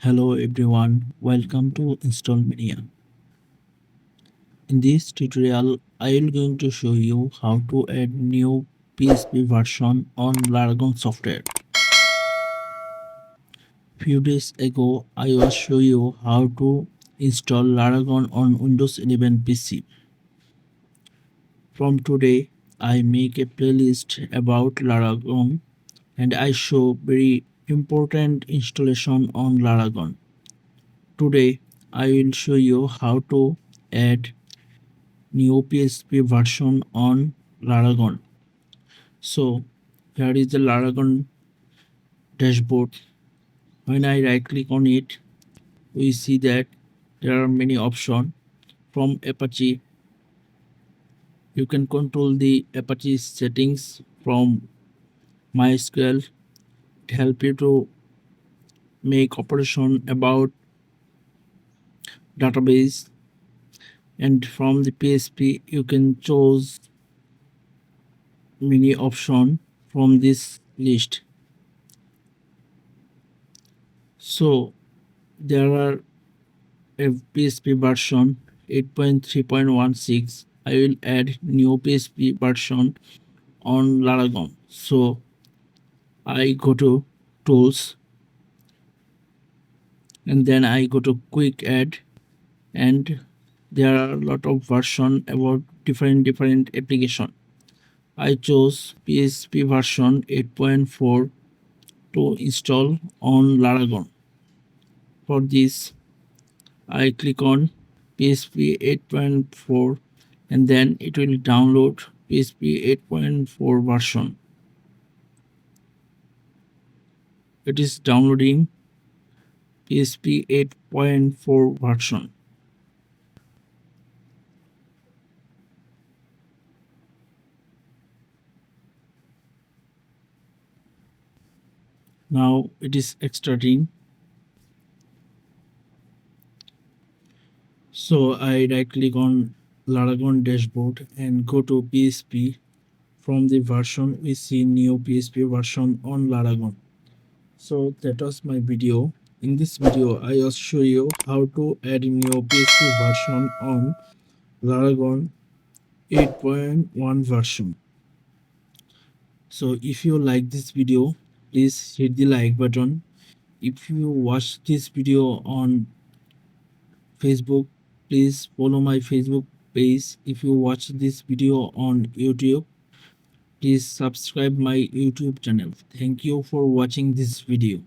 Hello everyone, welcome to Install Mania. In this tutorial, I am going to show you how to add new PHP version on Laragon software. Few days ago, I was show you how to install Laragon on Windows 11 PC. From today, I make a playlist about Laragon and I show very important installation on Laragon. Today, I will show you how to add new PHP version on Laragon. So here is the Laragon dashboard. When I right click on it, we see that there are many options. From Apache, you can control the Apache settings. From MySQL, it help you to make operation about database, and from the PHP you can choose many option from this list. So there are a PHP version 8.3.16. I will add new PHP version on Laragon. So I go to tools and then I go to quick add, and there are a lot of version about different application. I chose PHP version 8.4 to install on Laragon. For this I click on PHP 8.4 and then it will download PHP 8.4 version. It is downloading PHP 8.4 version. Now it is extracting. So I right click on Laragon dashboard and go to PHP. From the version we see new PHP version on Laragon. So that was my video. In this video I will show you how to add a new PHP version on Laragon 8.1 version. So if you like this video, please hit the like button. If you watch this video on Facebook, please follow my Facebook page. If you watch this video on YouTube, please subscribe my YouTube channel. Thank you for watching this video.